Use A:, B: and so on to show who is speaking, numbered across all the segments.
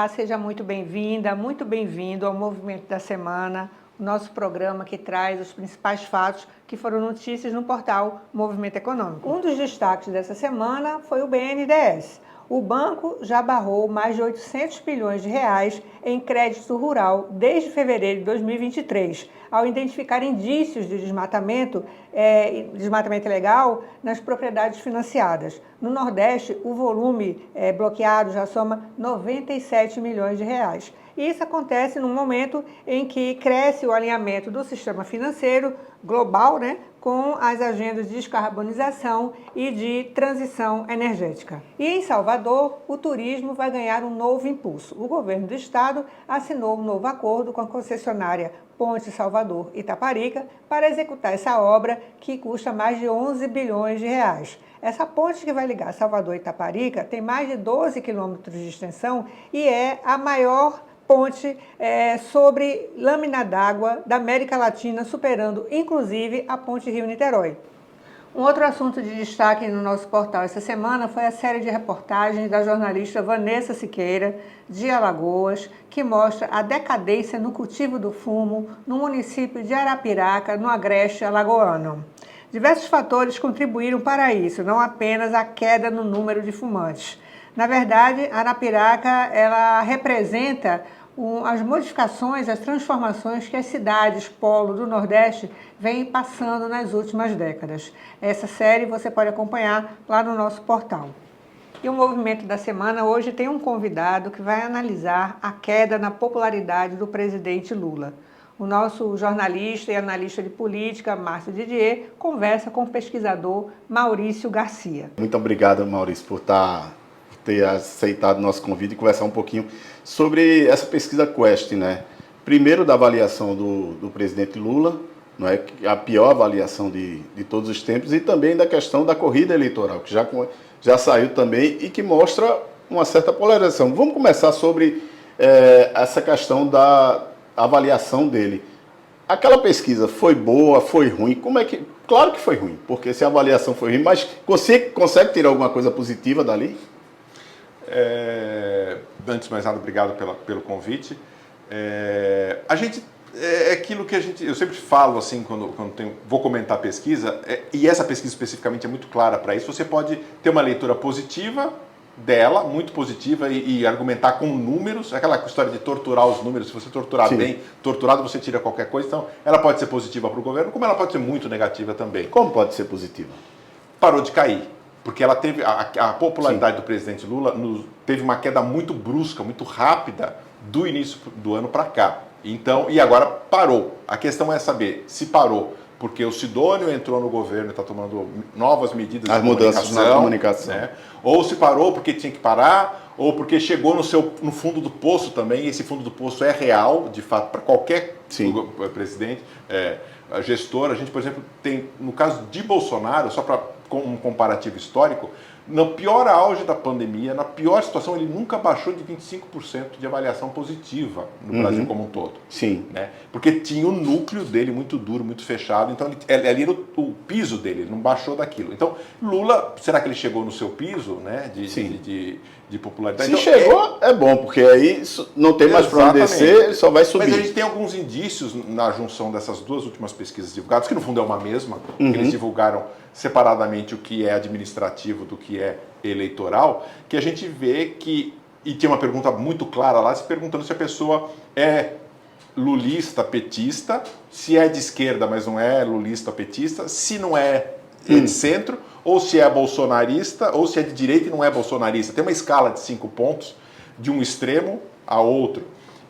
A: seja muito bem-vinda, muito bem-vindo ao Movimento da Semana, o nosso programa que traz os principais fatos que foram notícias no portal Movimento Econômico. Um dos destaques dessa semana foi o BNDES. O banco já barrou mais de 800 bilhões de reais em crédito rural desde fevereiro de 2023, ao identificar indícios de desmatamento ilegal nas propriedades financiadas. No Nordeste, o volume bloqueado já soma 97 milhões de reais. E isso acontece num momento em que cresce o alinhamento do sistema financeiro global, com as agendas de descarbonização e de transição energética. E em Salvador, o turismo vai ganhar um novo impulso. O governo do estado assinou um novo acordo com a concessionária Ponte Salvador Itaparica para executar essa obra que custa mais de 11 bilhões de reais. Essa ponte que vai ligar Salvador e Itaparica tem mais de 12 quilômetros de extensão e é a maior ponte sobre lâmina d'água da América Latina, superando inclusive a ponte Rio-Niterói. Um outro assunto de destaque no nosso portal essa semana foi a série de reportagens da jornalista Vanessa Siqueira, de Alagoas, que mostra a decadência no cultivo do fumo no município de Arapiraca, no agreste alagoano. Diversos fatores contribuíram para isso, não apenas a queda no número de fumantes. Na verdade, Arapiraca ela representa as modificações, as transformações que as cidades polo do Nordeste vêm passando nas últimas décadas. Essa série você pode acompanhar lá no nosso portal. E o Movimento da Semana hoje tem um convidado que vai analisar a queda na popularidade do presidente Lula. O nosso jornalista e analista de política, Márcio Didier, conversa com o pesquisador Maurício Garcia.
B: Muito obrigado, Maurício, por ter aceitado o nosso convite e conversar um pouquinho sobre essa pesquisa Quest, Primeiro da avaliação do presidente Lula, a pior avaliação de todos os tempos, e também da questão da corrida eleitoral, que já saiu também e que mostra uma certa polarização. Vamos começar sobre essa questão da avaliação dele. Aquela pesquisa foi boa, foi ruim? Claro que foi ruim, porque se a avaliação foi ruim, mas consegue tirar alguma coisa positiva dali?
C: Antes de mais nada, obrigado pelo convite. É aquilo que eu sempre falo assim quando vou comentar a pesquisa, e essa pesquisa especificamente é muito clara para isso. Você pode ter uma leitura positiva dela, muito positiva, e argumentar com números, aquela história de torturar os números. Se você torturar bem, torturado você tira qualquer coisa. Então ela pode ser positiva para o governo, como ela pode ser muito negativa também.
B: Como pode ser positiva?
C: Parou de cair. Porque ela teve a popularidade do presidente Lula teve uma queda muito brusca, muito rápida do início do ano para cá. Então, e agora parou. A questão é saber se parou porque o Sidônio entrou no governo e está tomando novas medidas
B: de mudanças na comunicação,
C: ou se parou porque tinha que parar, ou porque chegou no fundo do poço também. E esse fundo do poço é real, de fato, para qualquer presidente, gestor. A gente, por exemplo, tem, no caso de Bolsonaro, só para um comparativo histórico, no pior auge da pandemia, na pior situação, ele nunca baixou de 25% de avaliação positiva no Brasil como um todo.
B: Sim.
C: Porque tinha o núcleo dele muito duro, muito fechado, então ali era o piso dele, ele não baixou daquilo. Então, Lula, será que ele chegou no seu piso de popularidade?
B: Se chegou, é bom, porque aí não tem mais para onde descer, ele só vai subir.
C: Mas a gente tem alguns indícios na junção dessas duas últimas pesquisas divulgadas, que no fundo é uma mesma, que eles divulgaram separadamente o que é administrativo do que é eleitoral, que a gente vê que, e tem uma pergunta muito clara lá, se perguntando se a pessoa é lulista, petista, se é de esquerda, mas não é lulista, petista, se não é de centro, ou se é bolsonarista, ou se é de direita e não é bolsonarista. Tem uma escala de 5 pontos, de um extremo a outro.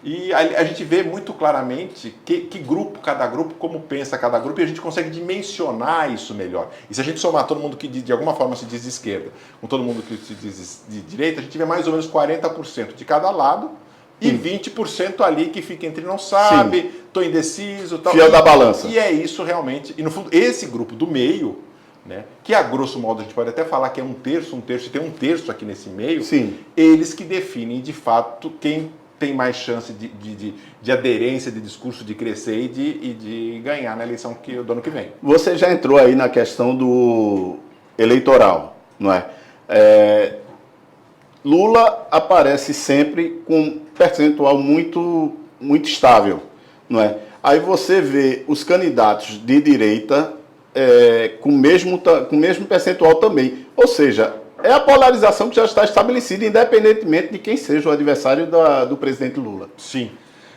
C: E a gente vê muito claramente que grupo, cada grupo, como pensa cada grupo, e a gente consegue dimensionar isso melhor. E se a gente somar todo mundo que de alguma forma se diz de esquerda, com todo mundo que se diz de direita, a gente vê mais ou menos 40% de cada lado e 20% ali que fica entre não sabe, estou indeciso, tal.
B: Fiel da balança.
C: E é isso realmente. E no fundo, esse grupo do meio, que a grosso modo a gente pode até falar que é um terço, e tem um terço aqui nesse meio, eles que definem de fato quem tem mais chance de aderência, de discurso, de crescer e de ganhar na eleição do ano que vem.
B: Você já entrou aí na questão do eleitoral, não é? Lula aparece sempre com percentual muito estável, não é? Aí você vê os candidatos de direita com o mesmo percentual também. Ou seja, é a polarização que já está estabelecida, independentemente de quem seja o adversário do presidente Lula.
C: Sim.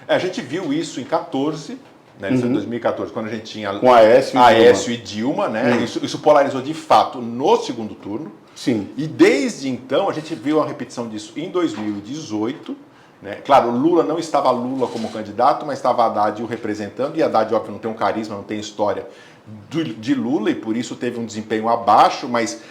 C: A gente viu isso em 14, né, em 2014, quando a gente tinha
B: com Aécio
C: e Dilma, né? Isso polarizou de fato no segundo turno.
B: Sim.
C: E desde então a gente viu a repetição disso em 2018. Né? Claro, o Lula não estava Lula como candidato, mas estava Haddad o representando, e Haddad, óbvio, não tem um carisma, não tem história de Lula, e por isso teve um desempenho abaixo, mas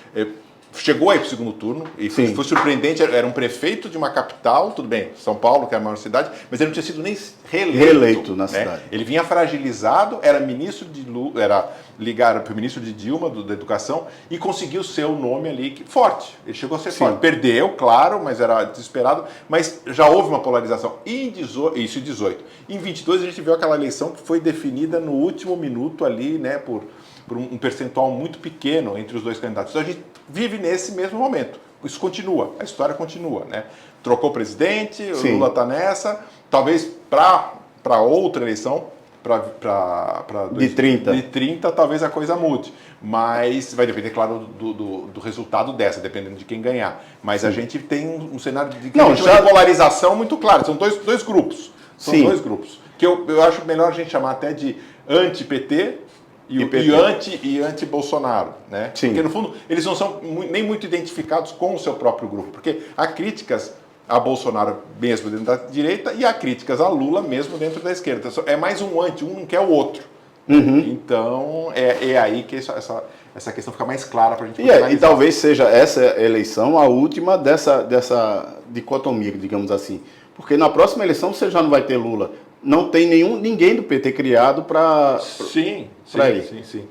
C: chegou aí para o segundo turno, e foi surpreendente, era um prefeito de uma capital, tudo bem, São Paulo, que é a maior cidade, mas ele não tinha sido nem reeleito
B: na
C: né?
B: cidade.
C: Ele vinha fragilizado, era ministro de Lula, era ligado para o ministro de Dilma, da Educação, e conseguiu ser o nome ali forte. Ele chegou a ser forte. Perdeu, claro, mas era desesperado, mas já houve uma polarização. Isso em 18. Em 22 a gente viu aquela eleição que foi definida no último minuto ali, né, por um percentual muito pequeno entre os dois candidatos. Então a gente vive nesse mesmo momento. Isso continua, a história continua, né? Trocou o presidente, o Lula está nessa, talvez para outra eleição,
B: de
C: 30, talvez a coisa mude. Mas vai depender, claro, do resultado dessa, dependendo de quem ganhar. Mas a gente tem um cenário de polarização muito claro. São dois grupos. São dois grupos. Que eu acho melhor a gente chamar até de anti-PT e anti-Bolsonaro, né?
B: Sim.
C: Porque, no fundo, eles não são nem muito identificados com o seu próprio grupo. Porque há críticas a Bolsonaro mesmo dentro da direita e há críticas a Lula mesmo dentro da esquerda. É mais um anti, um não quer o outro. Então, é aí que essa questão fica mais clara para a gente
B: e talvez seja essa eleição a última dessa dicotomia, digamos assim. Porque na próxima eleição você já não vai ter Lula. Não tem ninguém do PT criado para
C: Sim.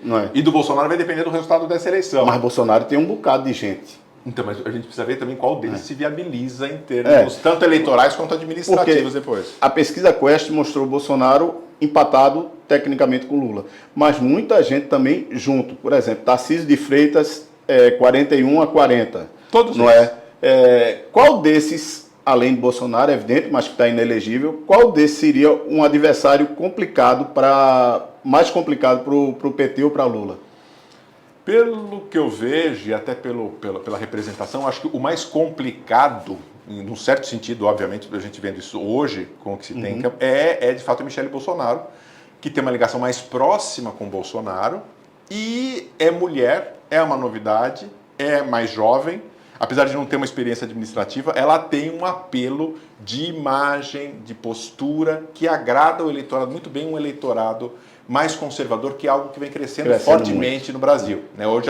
B: Não é?
C: E do Bolsonaro vai depender do resultado dessa eleição.
B: Mas Bolsonaro tem um bocado de gente.
C: Então, mas a gente precisa ver também qual deles se viabiliza em termos tanto eleitorais quanto administrativos depois.
B: A pesquisa Quest mostrou o Bolsonaro empatado tecnicamente com Lula. Mas muita gente também junto. Por exemplo, Tarcísio de Freitas, 41-40.
C: Todos
B: não
C: eles.
B: Qual desses, além de Bolsonaro, é evidente, mas que está inelegível, qual desses seria um adversário mais complicado para o PT ou para Lula?
C: Pelo que eu vejo, e até pela representação, acho que o mais complicado, num certo sentido, obviamente, a gente vendo isso hoje, com o que se tem, é de fato a Michelle Bolsonaro, que tem uma ligação mais próxima com o Bolsonaro, e é mulher, é uma novidade, é mais jovem, apesar de não ter uma experiência administrativa, ela tem um apelo de imagem, de postura, que agrada o eleitorado, muito bem um eleitorado mais conservador, que é algo que vem crescendo fortemente no Brasil. Né? Hoje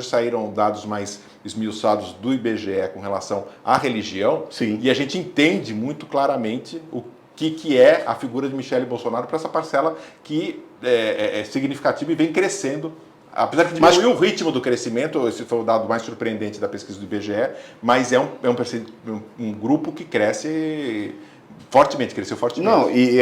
C: saíram dados mais esmiuçados do IBGE com relação à religião, e a gente entende muito claramente o que é a figura de Michelle Bolsonaro para essa parcela que é significativa e vem crescendo. Apesar de diminuir o ritmo do crescimento, esse foi o dado mais surpreendente da pesquisa do IBGE, mas é um grupo que cresceu fortemente.
B: Não, e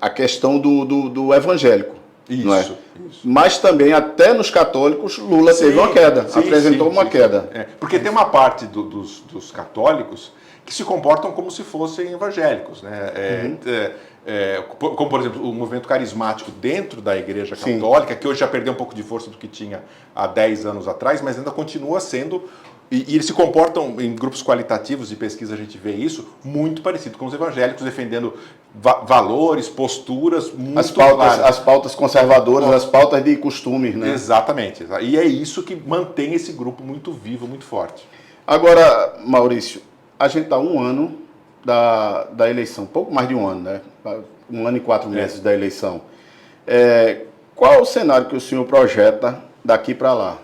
B: a questão do evangélico.
C: Isso,
B: não é?
C: Isso.
B: Mas também, até nos católicos, Lula teve uma queda, apresentou uma queda.
C: Porque tem uma parte dos católicos que se comportam como se fossem evangélicos, né? Como, por exemplo, o movimento carismático dentro da Igreja Católica, que hoje já perdeu um pouco de força do que tinha há 10 anos atrás, mas ainda continua sendo, e eles se comportam em grupos qualitativos de pesquisa, a gente vê isso, muito parecido com os evangélicos, defendendo valores, posturas muito claras.
B: As pautas conservadoras, as pautas de costumes, né?
C: Exatamente. E é isso que mantém esse grupo muito vivo, muito forte.
B: Agora, Maurício, a gente está 1 ano da eleição, pouco mais de 1 ano, né? 1 ano e 4 meses da eleição. Qual é o cenário que o senhor projeta daqui para lá?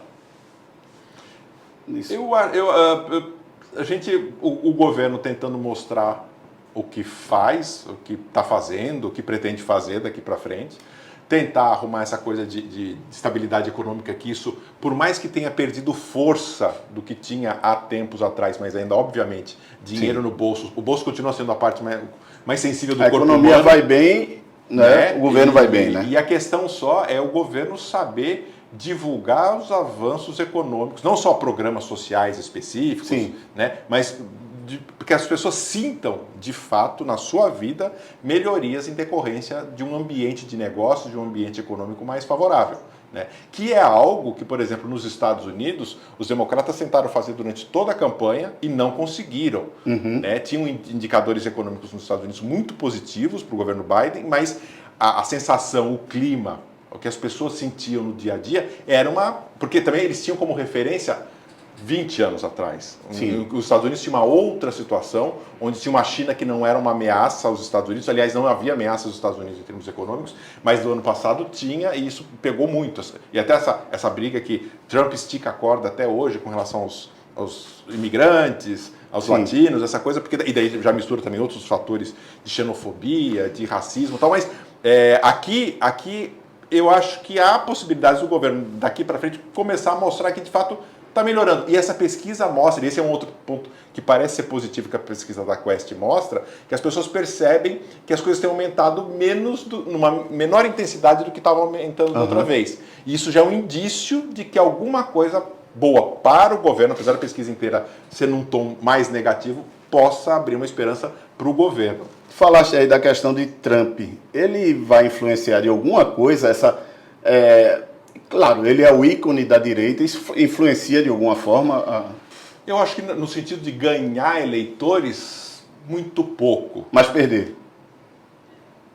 C: O governo tentando mostrar o que faz, o que está fazendo, o que pretende fazer daqui para frente, tentar arrumar essa coisa de estabilidade econômica, que isso, por mais que tenha perdido força do que tinha há tempos atrás, mas ainda, obviamente, dinheiro no bolso, o bolso continua sendo a parte mais sensível do corpo humano.
B: A economia vai bem, né? O governo vai bem, né?
C: E a questão só é o governo saber divulgar os avanços econômicos, não só programas sociais específicos, né? Mas que as pessoas sintam, de fato, na sua vida, melhorias em decorrência de um ambiente de negócio, de um ambiente econômico mais favorável. Né? Que é algo que, por exemplo, nos Estados Unidos, os democratas tentaram fazer durante toda a campanha e não conseguiram. Né? Tinham indicadores econômicos nos Estados Unidos muito positivos para o governo Biden, mas a sensação, o clima, o que as pessoas sentiam no dia a dia era uma... Porque também eles tinham como referência 20 anos atrás. Os Estados Unidos tinham uma outra situação, onde tinha uma China que não era uma ameaça aos Estados Unidos. Aliás, não havia ameaça aos Estados Unidos em termos econômicos, mas do ano passado tinha, e isso pegou muito. E até essa briga que Trump estica a corda até hoje com relação aos imigrantes, aos latinos, essa coisa, porque e daí já mistura também outros fatores de xenofobia, de racismo e tal, mas aqui eu acho que há possibilidades do governo daqui para frente começar a mostrar que de fato está melhorando. E essa pesquisa mostra, e esse é um outro ponto que parece ser positivo que a pesquisa da Quest mostra, que as pessoas percebem que as coisas têm aumentado numa menor intensidade do que estavam aumentando da outra vez. E isso já é um indício de que alguma coisa boa para o governo, apesar da pesquisa inteira ser num tom mais negativo, possa abrir uma esperança para o governo.
B: Falaste aí da questão de Trump. Ele vai influenciar de alguma coisa Claro, ele é o ícone da direita, isso influencia de alguma forma?
C: Eu acho que no sentido de ganhar eleitores, muito pouco.
B: Mas perder?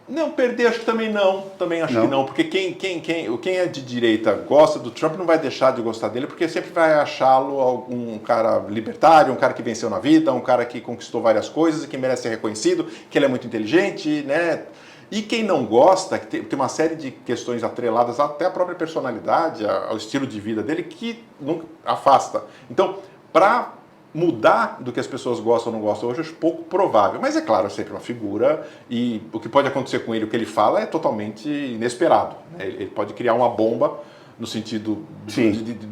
C: Não, perder acho que também não. Também acho que não, porque quem é de direita gosta do Trump não vai deixar de gostar dele, porque sempre vai achá-lo um cara libertário, um cara que venceu na vida, um cara que conquistou várias coisas e que merece ser reconhecido, que ele é muito inteligente, né? E quem não gosta, que tem uma série de questões atreladas até à própria personalidade, ao estilo de vida dele, que nunca afasta. Então, para mudar do que as pessoas gostam ou não gostam hoje, eu acho pouco provável. Mas é claro, é sempre uma figura e o que pode acontecer com ele, o que ele fala, é totalmente inesperado. Né? Ele pode criar uma bomba no sentido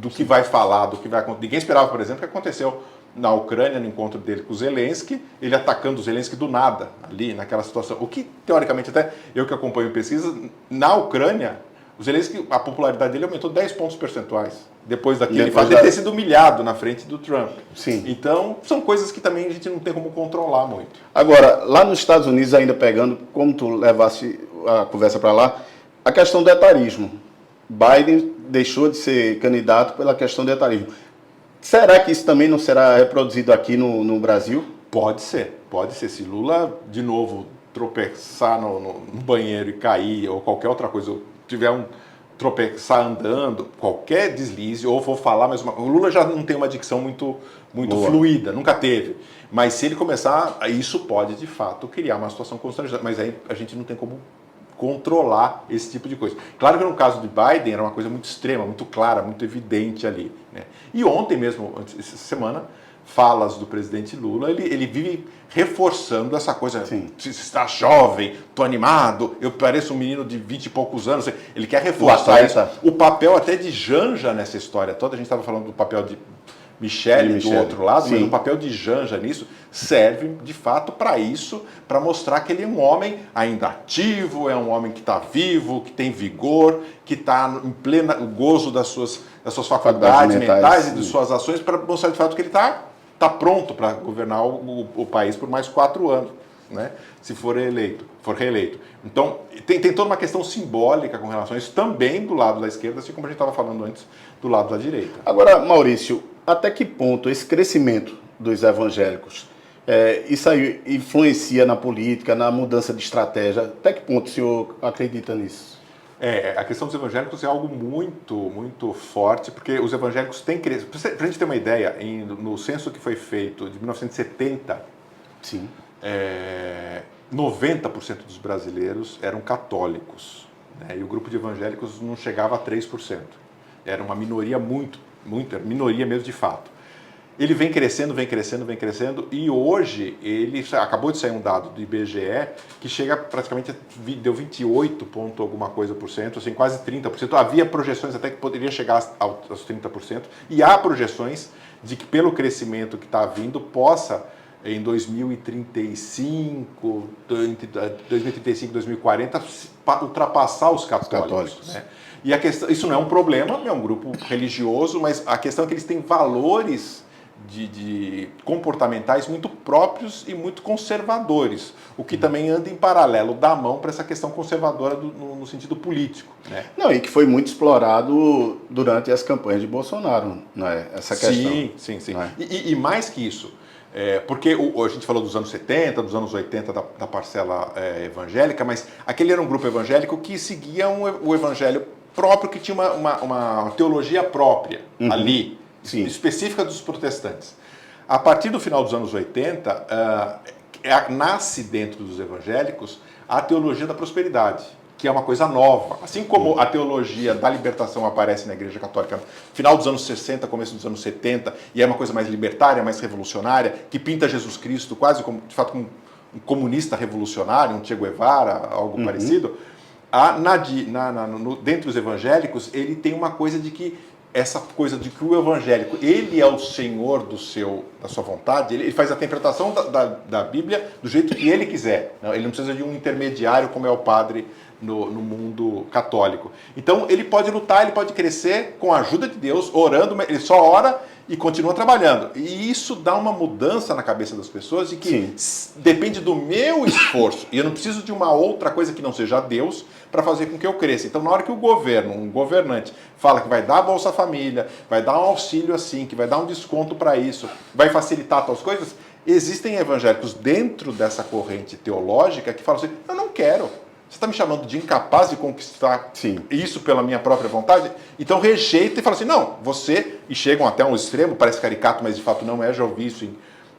C: do que vai falar, do que vai acontecer. Ninguém esperava, por exemplo, o que aconteceu na Ucrânia, no encontro dele com o Zelensky, ele atacando o Zelensky do nada, ali, naquela situação. O que, teoricamente, até eu que acompanho pesquisas, na Ucrânia, o Zelensky, a popularidade dele aumentou 10 pontos percentuais, depois daquele fato de ter sido humilhado na frente do Trump.
B: Sim.
C: Então, são coisas que também a gente não tem como controlar muito.
B: Agora, lá nos Estados Unidos, ainda pegando, como tu levasse a conversa para lá, a questão do etarismo. Biden deixou de ser candidato pela questão do etarismo. Será que isso também não será reproduzido aqui no Brasil?
C: Pode ser. Se Lula, de novo, tropeçar no banheiro e cair, ou qualquer outra coisa, ou tiver tropeçar andando, qualquer deslize, ou vou falar mais uma... O Lula já não tem uma dicção muito fluida, nunca teve. Mas se ele começar, isso pode, de fato, criar uma situação constrangedora. Mas aí a gente não tem como controlar esse tipo de coisa. Claro que no caso de Biden era uma coisa muito extrema, muito clara, muito evidente ali. Né? E ontem mesmo, essa semana, falas do presidente Lula, ele vive reforçando essa coisa. Se está jovem, estou animado, eu pareço um menino de 20 e poucos anos. Ele quer reforçar isso. O papel até de Janja nessa história toda, a gente estava falando do papel de Michele do outro lado, mas o papel de Janja nisso serve de fato para isso, para mostrar que ele é um homem ainda ativo, é um homem que está vivo, que tem vigor, que está em pleno gozo das suas faculdades mentais e de suas ações, para mostrar de fato que ele está pronto para governar o país por mais 4 anos, né? Se for reeleito. Então, tem toda uma questão simbólica com relação a isso, também do lado da esquerda, assim como a gente estava falando antes, do lado da direita.
B: Agora, Maurício, até que ponto esse crescimento dos evangélicos, isso aí influencia na política, na mudança de estratégia? Até que ponto o senhor acredita nisso?
C: A questão dos evangélicos é algo muito, muito forte, porque os evangélicos têm crescido. Para a gente ter uma ideia, no censo que foi feito de 1970, 90% dos brasileiros eram católicos, né? E o grupo de evangélicos não chegava a 3%. Era uma minoria minoria mesmo de fato. Ele vem crescendo, e hoje acabou de sair um dado do IBGE que chega praticamente, deu 28 ponto alguma coisa por cento, assim, quase 30%. Havia projeções até que poderia chegar aos 30%, e há projeções de que pelo crescimento que está vindo possa, em 2035, 2040, ultrapassar os católicos. Né? E a questão, isso não é um problema, é um grupo religioso, mas a questão é que eles têm valores de comportamentais muito próprios e muito conservadores, o que também anda em paralelo, dá a mão para essa questão conservadora no sentido político. Né?
B: Não, e que foi muito explorado durante as campanhas de Bolsonaro, não é? Essa questão.
C: Sim.
B: É?
C: E mais que isso, porque a gente falou dos anos 70, dos anos 80 da parcela evangélica, mas aquele era um grupo evangélico que seguia o evangelho próprio, que tinha uma teologia própria ali,
B: Sim.
C: específica dos protestantes. A partir do final dos anos 80, nasce dentro dos evangélicos a teologia da prosperidade, que é uma coisa nova. Assim como a teologia da libertação aparece na Igreja Católica no final dos anos 60, começo dos anos 70, e é uma coisa mais libertária, mais revolucionária, que pinta Jesus Cristo quase como, de fato, um comunista revolucionário, um Che Guevara, algo parecido. Dentro dos evangélicos, ele tem uma coisa de que essa coisa de que o evangélico, ele é o senhor da sua vontade, ele faz a interpretação da Bíblia do jeito que ele quiser. Ele não precisa de um intermediário como é o padre no mundo católico. Então ele pode lutar, ele pode crescer com a ajuda de Deus, orando, ele só ora e continua trabalhando. E isso dá uma mudança na cabeça das pessoas de que depende do meu esforço, e eu não preciso de uma outra coisa que não seja Deus para fazer com que eu cresça. Então, na hora que um governante, fala que vai dar a Bolsa Família, vai dar um auxílio assim, que vai dar um desconto para isso, vai facilitar tal coisas, existem evangélicos dentro dessa corrente teológica que falam assim, eu não quero. Você está me chamando de incapaz de conquistar isso pela minha própria vontade? Então rejeita e fala assim, não, você... E chegam até um extremo, parece caricato, mas de fato não é, já ouvi isso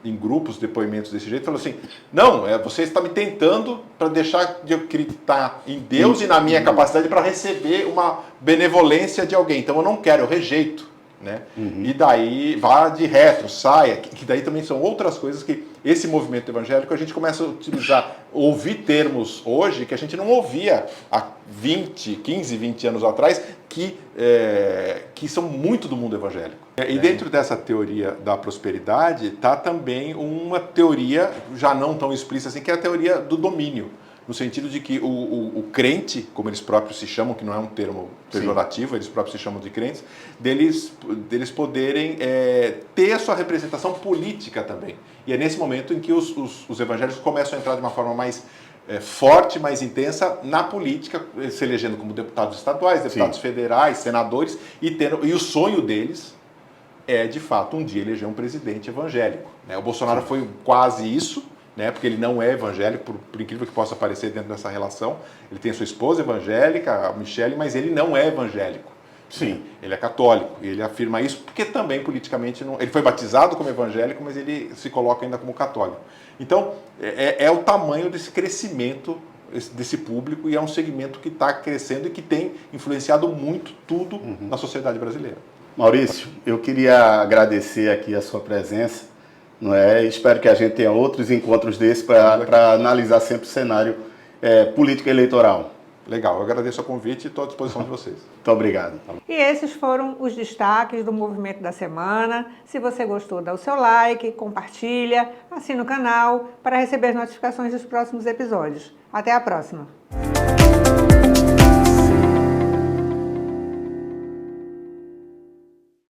C: em grupos, depoimentos desse jeito, falou assim, não, você está me tentando para deixar de acreditar em Deus e na minha capacidade para receber uma benevolência de alguém. Então eu não quero, eu rejeito. Né? E daí vá de retro, saia, que daí também são outras coisas que esse movimento evangélico a gente começa a utilizar, ouvir termos hoje que a gente não ouvia há 15, 20 anos atrás, que são muito do mundo evangélico. E dentro dessa teoria da prosperidade está também uma teoria, já não tão explícita assim, que é a teoria do domínio. No sentido de que o crente, como eles próprios se chamam, que não é um termo pejorativo, eles próprios se chamam de crentes, deles poderem ter a sua representação política também. E é nesse momento em que os evangélicos começam a entrar de uma forma mais forte, mais intensa na política, se elegendo como deputados estaduais, deputados federais, senadores, e o sonho deles é, de fato, um dia eleger um presidente evangélico. Né? O Bolsonaro foi quase isso, né, porque ele não é evangélico, por incrível que possa parecer dentro dessa relação. Ele tem a sua esposa evangélica, a Michele, mas ele não é evangélico. Sim, ele é católico, e ele afirma isso porque também politicamente não... Ele foi batizado como evangélico, mas ele se coloca ainda como católico. Então, é o tamanho desse crescimento desse público, e é um segmento que está crescendo e que tem influenciado muito tudo na sociedade brasileira.
B: Maurício, eu queria agradecer aqui a sua presença. Não é? Espero que a gente tenha outros encontros desses para analisar sempre o cenário político e eleitoral.
C: Legal, eu agradeço o convite e estou à disposição de vocês.
B: Muito obrigado.
A: E esses foram os destaques do Movimento da Semana. Se você gostou, dá o seu like, compartilha, assina o canal para receber as notificações dos próximos episódios. Até a próxima!